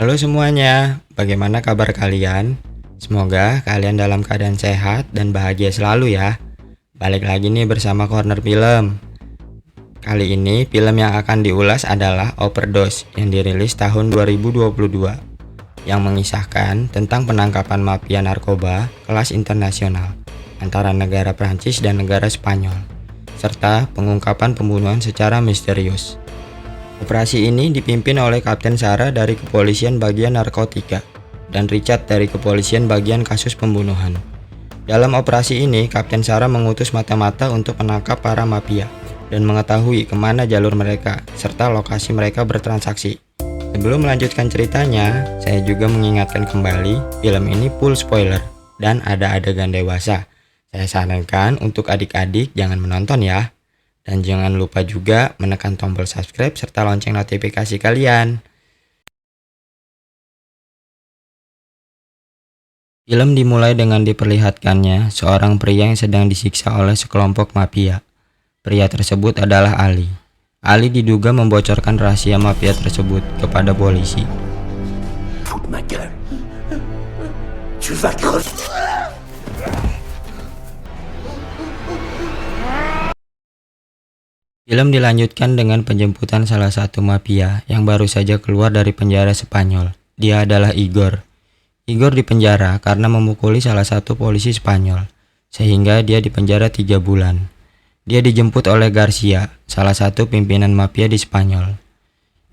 Halo semuanya, bagaimana kabar kalian? Semoga kalian dalam keadaan sehat dan bahagia selalu ya. Balik lagi nih bersama Corner Film. Kali ini film yang akan diulas adalah Overdose yang dirilis tahun 2022 yang mengisahkan tentang penangkapan mafia narkoba kelas internasional antara negara Prancis dan negara Spanyol serta pengungkapan pembunuhan secara misterius. Operasi ini dipimpin oleh Kapten Sarah dari Kepolisian Bagian Narkotika dan Richard dari Kepolisian Bagian Kasus Pembunuhan. Dalam operasi ini, Kapten Sarah mengutus mata-mata untuk menangkap para mafia dan mengetahui kemana jalur mereka serta lokasi mereka bertransaksi. Sebelum melanjutkan ceritanya, saya juga mengingatkan kembali film ini full spoiler dan ada adegan dewasa. Saya sarankan untuk adik-adik jangan menonton ya. Dan jangan lupa juga menekan tombol subscribe serta lonceng notifikasi kalian. Film dimulai dengan diperlihatkannya seorang pria yang sedang disiksa oleh sekelompok mafia. Pria tersebut adalah Ali. Ali diduga membocorkan rahasia mafia tersebut kepada polisi. Fous de ma gueule. Tu vas crever. Film dilanjutkan dengan penjemputan salah satu mafia yang baru saja keluar dari penjara Spanyol. Dia adalah Igor. Igor dipenjara karena memukuli salah satu polisi Spanyol, sehingga dia dipenjara 3 bulan. Dia dijemput oleh Garcia, salah satu pimpinan mafia di Spanyol.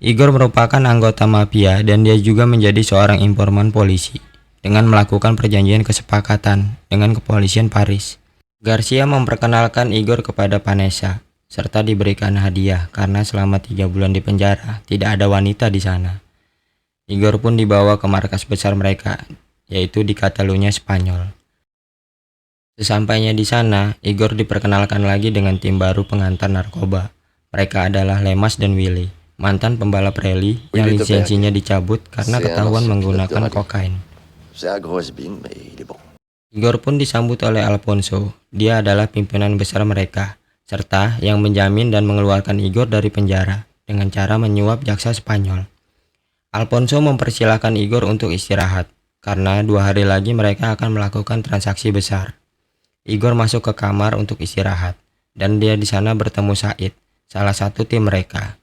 Igor merupakan anggota mafia dan dia juga menjadi seorang informan polisi dengan melakukan perjanjian kesepakatan dengan kepolisian Paris. Garcia memperkenalkan Igor kepada Vanessa serta diberikan hadiah karena selama 3 bulan di penjara tidak ada wanita di sana. Igor pun dibawa ke markas besar mereka, yaitu di Catalunya, Spanyol. Sesampainya di sana, Igor diperkenalkan lagi dengan tim baru pengantar narkoba. Mereka adalah Lemas dan Willy, mantan pembalap rally yang lisensinya dicabut karena ketahuan menggunakan kokain. Igor pun disambut oleh Alfonso. Dia adalah pimpinan besar mereka, serta yang menjamin dan mengeluarkan Igor dari penjara dengan cara menyuap jaksa Spanyol. Alfonso mempersilahkan Igor untuk istirahat, karena 2 hari lagi mereka akan melakukan transaksi besar. Igor masuk ke kamar untuk istirahat, dan dia di sana bertemu Said, salah satu tim mereka.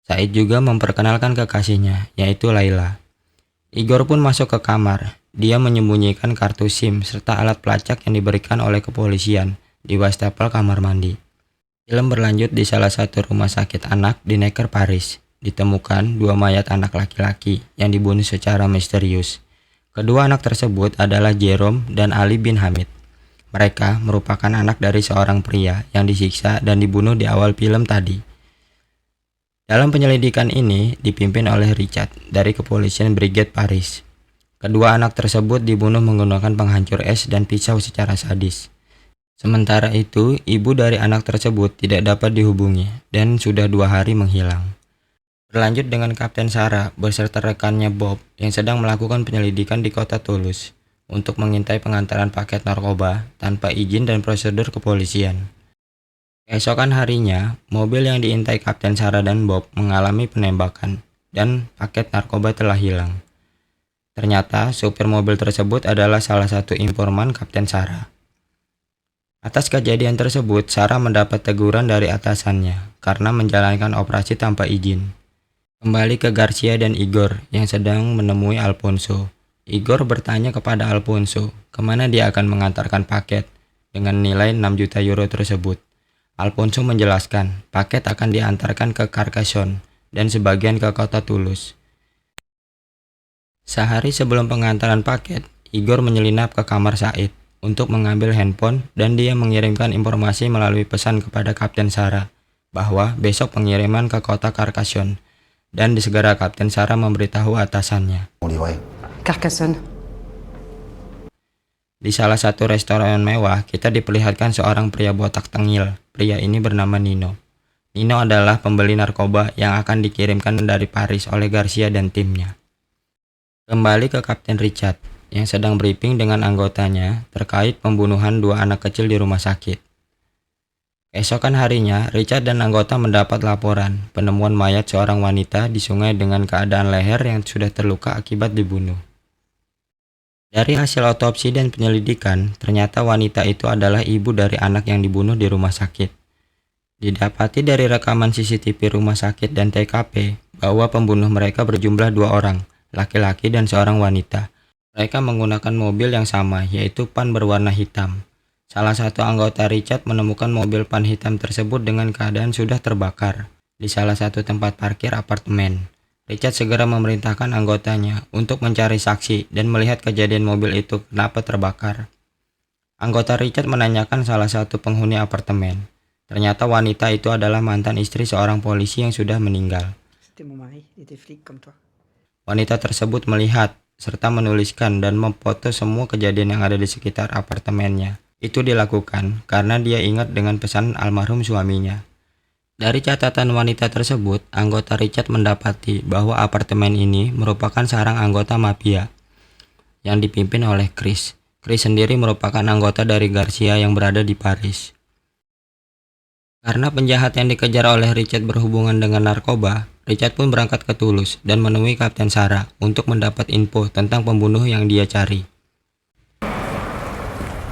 Said juga memperkenalkan kekasihnya, yaitu Laila. Igor pun masuk ke kamar. Dia menyembunyikan kartu SIM serta alat pelacak yang diberikan oleh kepolisian di wastafel kamar mandi. Film berlanjut di salah satu rumah sakit anak di Necker, Paris. Ditemukan 2 mayat anak laki-laki yang dibunuh secara misterius. Kedua anak tersebut adalah Jerome dan Ali bin Hamid. Mereka merupakan anak dari seorang pria yang disiksa dan dibunuh di awal film tadi. Dalam penyelidikan ini dipimpin oleh Richard dari kepolisian Brigade Paris. Kedua anak tersebut dibunuh menggunakan penghancur es dan pisau secara sadis. Sementara itu, ibu dari anak tersebut tidak dapat dihubungi dan sudah 2 hari menghilang. Berlanjut dengan Kapten Sarah beserta rekannya Bob yang sedang melakukan penyelidikan di kota Toulouse untuk mengintai pengantaran paket narkoba tanpa izin dan prosedur kepolisian. Keesokan harinya, mobil yang diintai Kapten Sarah dan Bob mengalami penembakan dan paket narkoba telah hilang. Ternyata supir mobil tersebut adalah salah satu informan Kapten Sarah. Atas kejadian tersebut, Sarah mendapat teguran dari atasannya karena menjalankan operasi tanpa izin. Kembali ke Garcia dan Igor yang sedang menemui Alfonso. Igor bertanya kepada Alfonso kemana dia akan mengantarkan paket dengan nilai 6 juta euro tersebut. Alfonso menjelaskan paket akan diantarkan ke Carcassonne dan sebagian ke kota Toulouse. Sehari sebelum pengantaran paket, Igor menyelinap ke kamar Said untuk mengambil handphone dan dia mengirimkan informasi melalui pesan kepada Kapten Sarah bahwa besok pengiriman ke kota Carcassonne. Dan segera Kapten Sarah memberitahu atasannya. Carcassonne. Di salah satu restoran mewah, kita diperlihatkan seorang pria botak tengil. Pria ini bernama Nino. Nino adalah pembeli narkoba yang akan dikirimkan dari Paris oleh Garcia dan timnya. Kembali ke Kapten Richard yang sedang briefing dengan anggotanya terkait pembunuhan 2 anak kecil di rumah sakit. Keesokan harinya, Richard dan anggota mendapat laporan penemuan mayat seorang wanita di sungai dengan keadaan leher yang sudah terluka akibat dibunuh. Dari hasil otopsi dan penyelidikan, ternyata wanita itu adalah ibu dari anak yang dibunuh di rumah sakit. Didapati dari rekaman CCTV rumah sakit dan TKP bahwa pembunuh mereka berjumlah 2 orang, laki-laki dan seorang wanita. Mereka menggunakan mobil yang sama, yaitu van berwarna hitam. Salah satu anggota Richard menemukan mobil van hitam tersebut dengan keadaan sudah terbakar di salah satu tempat parkir apartemen. Richard segera memerintahkan anggotanya untuk mencari saksi dan melihat kejadian mobil itu kenapa terbakar. Anggota Richard menanyakan salah satu penghuni apartemen. Ternyata wanita itu adalah mantan istri seorang polisi yang sudah meninggal. C'était mon mari, il était flic comme toi. Wanita tersebut melihat serta menuliskan dan memfoto semua kejadian yang ada di sekitar apartemennya. Itu dilakukan karena dia ingat dengan pesan almarhum suaminya. Dari catatan wanita tersebut, anggota Richard mendapati bahwa apartemen ini merupakan sarang anggota mafia yang dipimpin oleh Chris. Chris sendiri merupakan anggota dari Garcia yang berada di Paris. Karena penjahat yang dikejar oleh Richard berhubungan dengan narkoba, Richard pun berangkat ke Toulouse dan menemui Kapten Sarah untuk mendapat info tentang pembunuh yang dia cari.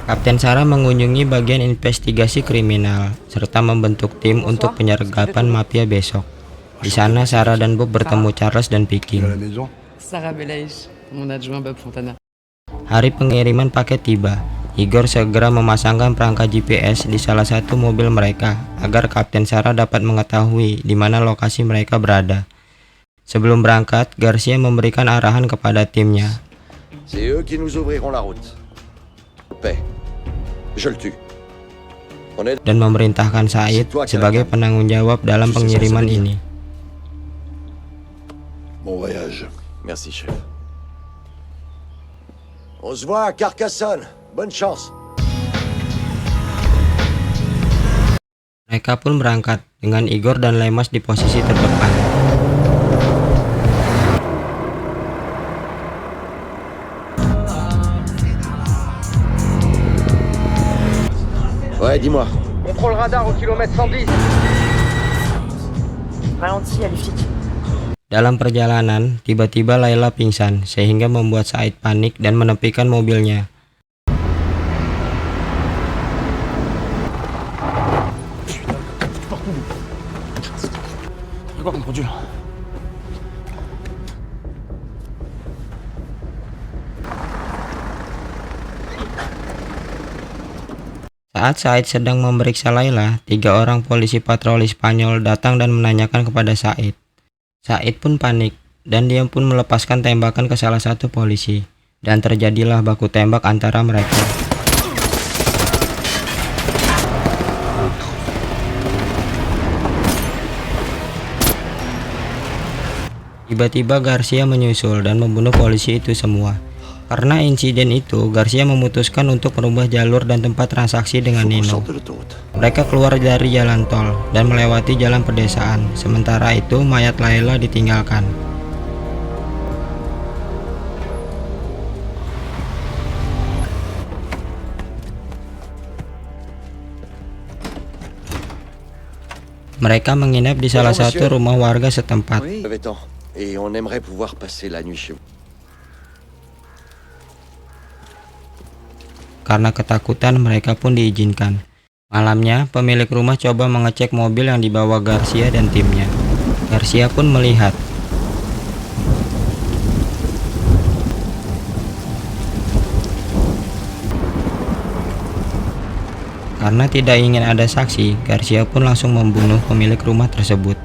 Kapten Sarah mengunjungi bagian investigasi kriminal serta membentuk tim untuk penyergapan mafia besok. Di sana Sarah dan Bob bertemu Charles dan Viking. Sarah Belaïch, mon adjoint Bob Fontana. Hari pengiriman paket tiba. Igor segera memasangkan perangkat GPS di salah satu mobil mereka agar Kapten Sarah dapat mengetahui di mana lokasi mereka berada. Sebelum berangkat, Garcia memberikan arahan kepada timnya. C'est eux qui nous ouvriront la route. Paix. Je le tue. On est... Dan memerintahkan Said sebagai penanggung jawab dalam pengiriman ini. Bon voyage. Merci, chef. On se voit à Carcassonne. Bonne chance. Mereka pun berangkat dengan Igor dan Lemas di posisi terdepan. Ouais, dis-moi. Contrôle radar au kilomètre 110. Ralenti à l'UFIC. Dalam perjalanan, tiba-tiba Layla pingsan sehingga membuat Said panik dan menepikan mobilnya. Saat Said sedang memeriksa Layla, 3 orang polisi patroli Spanyol datang dan menanyakan kepada Said. Said pun panik dan dia pun melepaskan tembakan ke salah satu polisi dan terjadilah baku tembak antara mereka. Tiba-tiba Garcia menyusul dan membunuh polisi itu semua. Karena insiden itu, Garcia memutuskan untuk merubah jalur dan tempat transaksi dengan Nino. Mereka keluar dari jalan tol dan melewati jalan pedesaan. Sementara itu, mayat Layla ditinggalkan. Mereka menginap di salah satu rumah warga setempat. Et on aimerait pouvoir passer la nuit chez vous. Karena ketakutan, mereka pun diizinkan. Malamnya, pemilik rumah coba mengecek mobil yang dibawa Garcia dan timnya. Garcia pun melihat karena tidak ingin ada saksi, Garcia pun langsung membunuh pemilik rumah tersebut.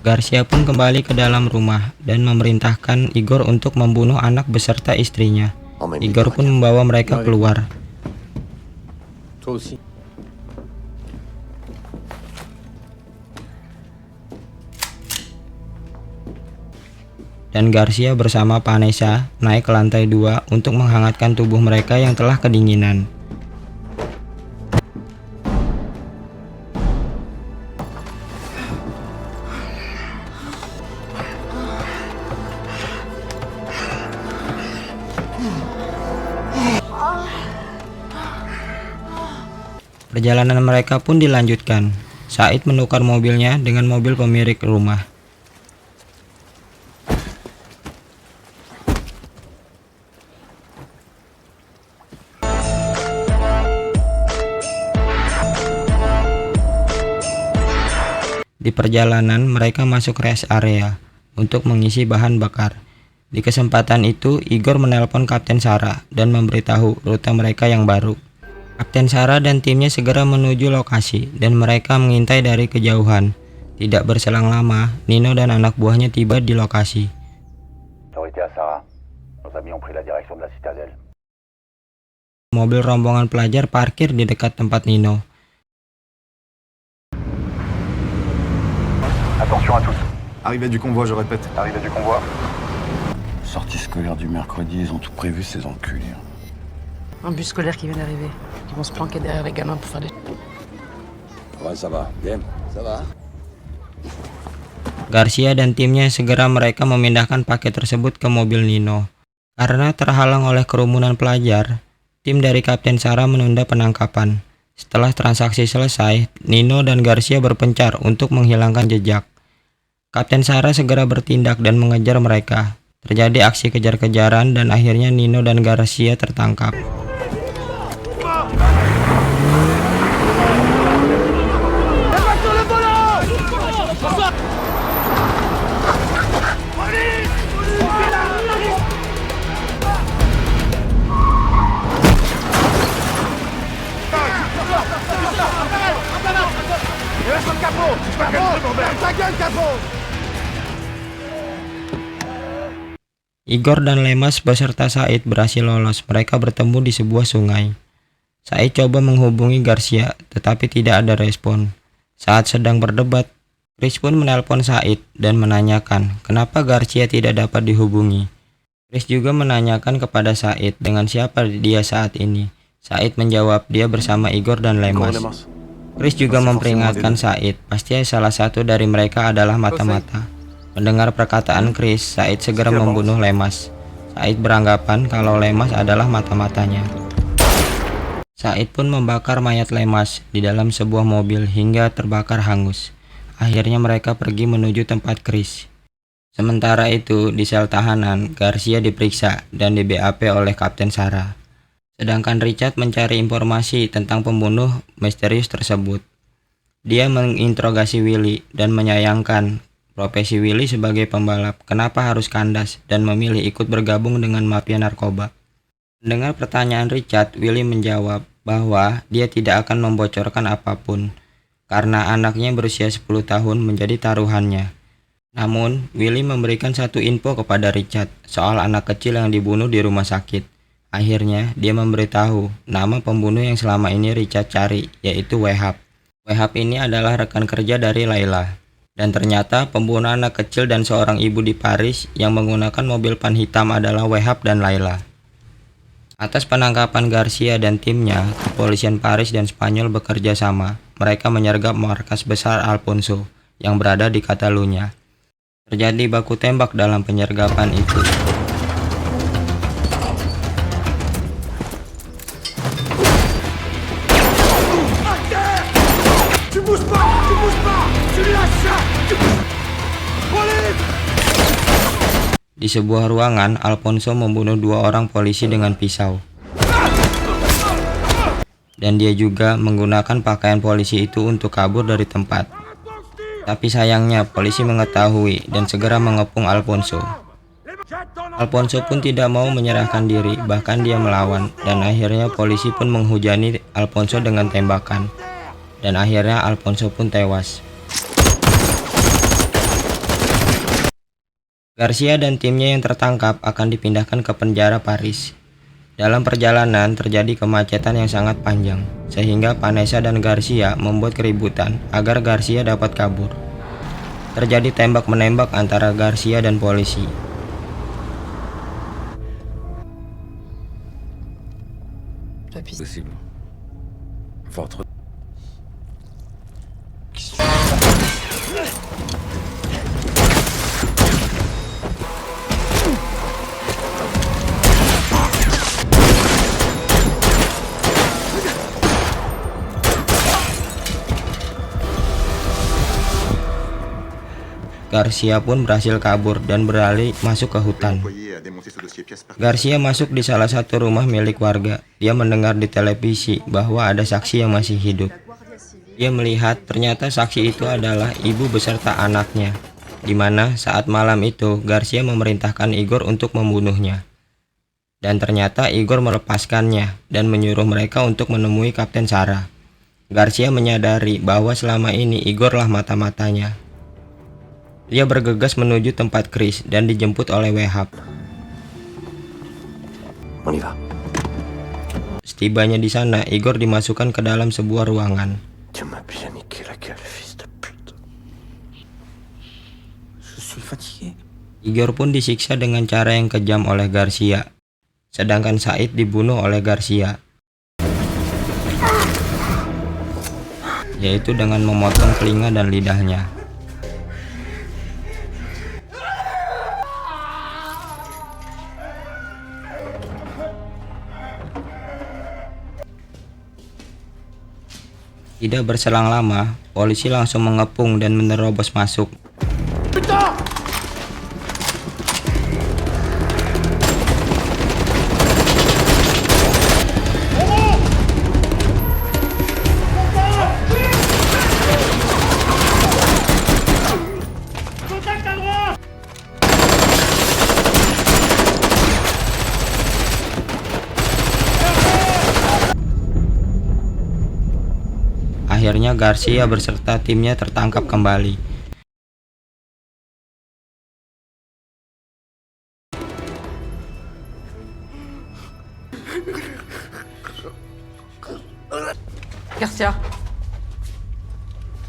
Garcia pun kembali ke dalam rumah dan memerintahkan Igor untuk membunuh anak beserta istrinya. Igor pun membawa mereka keluar. Dan Garcia bersama Vanessa naik ke lantai 2 untuk menghangatkan tubuh mereka yang telah kedinginan. Perjalanan mereka pun dilanjutkan. Said menukar mobilnya dengan mobil pemilik rumah. Di perjalanan mereka masuk rest area untuk mengisi bahan bakar. Di kesempatan itu, Igor menelpon Kapten Sarah dan memberitahu rute mereka yang baru. Kapten Sarah dan timnya segera menuju lokasi dan mereka mengintai dari kejauhan. Tidak berselang lama, Nino dan anak buahnya tiba di lokasi. Autorité à Sarah. Nos amis ont pris la direction de la citadelle. Mobil rombongan pelajar parkir di dekat tempat Nino. Attention à tous. Arrivée du convoi, je répète. Arrivée du convoi. Sortie scolaire du mercredi, ils ont tout prévu ces enculés. Un bus scolaire qui vient d'arriver. Ils vont se planquer derrière les gamins pour faire des... Ouais, ça va. Bien. Ça va. Garcia dan timnya segera mereka memindahkan paket tersebut ke mobil Nino. Karena terhalang oleh kerumunan pelajar, tim dari Kapten Sarah menunda penangkapan. Setelah transaksi selesai, Nino dan Garcia berpencar untuk menghilangkan jejak. Kapten Sarah segera bertindak dan mengejar mereka. Terjadi aksi kejar-kejaran dan akhirnya Nino dan Garcia tertangkap. Igor dan Lemas beserta Said berhasil lolos. Mereka bertemu di sebuah sungai. Said coba menghubungi Garcia, tetapi tidak ada respon. Saat sedang berdebat, Chris pun menelpon Said dan menanyakan kenapa Garcia tidak dapat dihubungi. Chris juga menanyakan kepada Said dengan siapa dia saat ini. Said menjawab dia bersama Igor dan Lemas. Chris juga memperingatkan Said, pasti salah satu dari mereka adalah mata-mata. Mendengar perkataan Chris, Said segera membunuh Lemas. Said beranggapan kalau Lemas adalah mata-matanya. Said pun membakar mayat Lemas di dalam sebuah mobil hingga terbakar hangus. Akhirnya mereka pergi menuju tempat Chris. Sementara itu, di sel tahanan, Garcia diperiksa dan di BAP oleh Kapten Sarah. Sedangkan Richard mencari informasi tentang pembunuh misterius tersebut. Dia menginterogasi Willy dan menyayangkan profesi Willy sebagai pembalap, kenapa harus kandas dan memilih ikut bergabung dengan mafia narkoba. Mendengar pertanyaan Richard, Willy menjawab bahwa dia tidak akan membocorkan apapun karena anaknya berusia 10 tahun menjadi taruhannya. Namun, Willy memberikan satu info kepada Richard soal anak kecil yang dibunuh di rumah sakit. Akhirnya, dia memberitahu nama pembunuh yang selama ini Richard cari, yaitu Wehab. Wehab ini adalah rekan kerja dari Layla. Dan ternyata pembunuh anak kecil dan seorang ibu di Paris yang menggunakan mobil van hitam adalah Wehab dan Layla. Atas penangkapan Garcia dan timnya, kepolisian Paris dan Spanyol bekerja sama. Mereka menyergap markas besar Alfonso yang berada di Catalunya. Terjadi baku tembak dalam penyergapan itu. Di sebuah ruangan, Alfonso membunuh 2 orang polisi dengan pisau. Dan dia juga menggunakan pakaian polisi itu untuk kabur dari tempat. Tapi sayangnya polisi mengetahui dan segera mengepung Alfonso. Alfonso pun tidak mau menyerahkan diri, bahkan dia melawan. Dan akhirnya polisi pun menghujani Alfonso dengan tembakan. Dan akhirnya Alfonso pun tewas. Garcia dan timnya yang tertangkap akan dipindahkan ke penjara Paris. Dalam perjalanan terjadi kemacetan yang sangat panjang, sehingga Vanessa dan Garcia membuat keributan agar Garcia dapat kabur. Terjadi tembak-menembak antara Garcia dan polisi. Possible. Votre... Garcia pun berhasil kabur dan beralih masuk ke hutan. Garcia masuk di salah satu rumah milik warga. Dia mendengar di televisi bahwa ada saksi yang masih hidup. Dia melihat ternyata saksi itu adalah ibu beserta anaknya, di mana saat malam itu Garcia memerintahkan Igor untuk membunuhnya. Dan ternyata Igor melepaskannya dan menyuruh mereka untuk menemui Kapten Sarah. Garcia menyadari bahwa selama ini Igor lah mata-matanya. Dia bergegas menuju tempat Chris dan dijemput oleh Wehab. On y va. Setibanya di sana, Igor dimasukkan ke dalam sebuah ruangan. Tu m'as bien niqué la gueule, fils de pute. Je suis fatigué. Igor pun disiksa dengan cara yang kejam oleh Garcia, sedangkan Said dibunuh oleh Garcia, yaitu dengan memotong telinga dan lidahnya. Tidak berselang lama, polisi langsung mengepung dan menerobos masuk. Akhirnya Garcia beserta timnya tertangkap kembali. Garcia,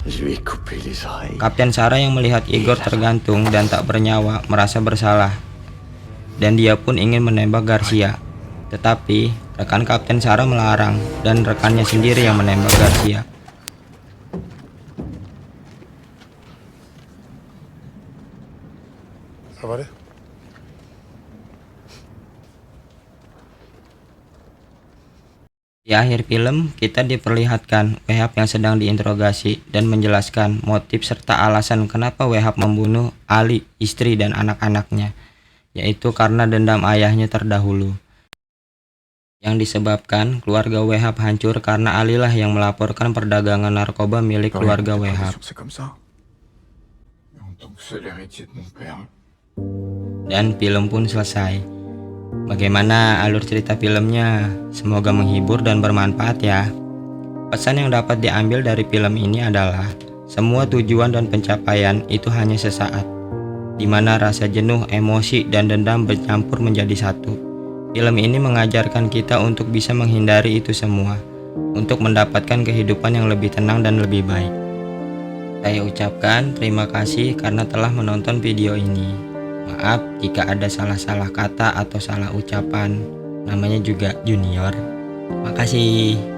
Je lui ai coupé les oreilles. Kapten Sarah yang melihat Igor tergantung dan tak bernyawa merasa bersalah, dan dia pun ingin menembak Garcia. Tetapi rekan Kapten Sarah melarang dan rekannya sendiri yang menembak Garcia. Ça va aller? Di akhir film, kita diperlihatkan Wehab yang sedang diinterogasi dan menjelaskan motif serta alasan kenapa Wehab membunuh Ali, istri dan anak-anaknya, yaitu karena dendam ayahnya terdahulu. Yang disebabkan keluarga Wehab hancur karena Ali lah yang melaporkan perdagangan narkoba milik keluarga Wehab. C'est comme ça. En tant que seul héritier de mon père. Dan film pun selesai. Bagaimana alur cerita filmnya? Semoga menghibur dan bermanfaat ya. Pesan yang dapat diambil dari film ini adalah semua tujuan dan pencapaian itu hanya sesaat, di mana rasa jenuh, emosi, dan dendam bercampur menjadi satu. Film ini mengajarkan kita untuk bisa menghindari itu semua, untuk mendapatkan kehidupan yang lebih tenang dan lebih baik. Saya ucapkan terima kasih karena telah menonton video ini. Maaf jika ada salah-salah kata atau salah ucapan. Namanya juga junior. Makasih.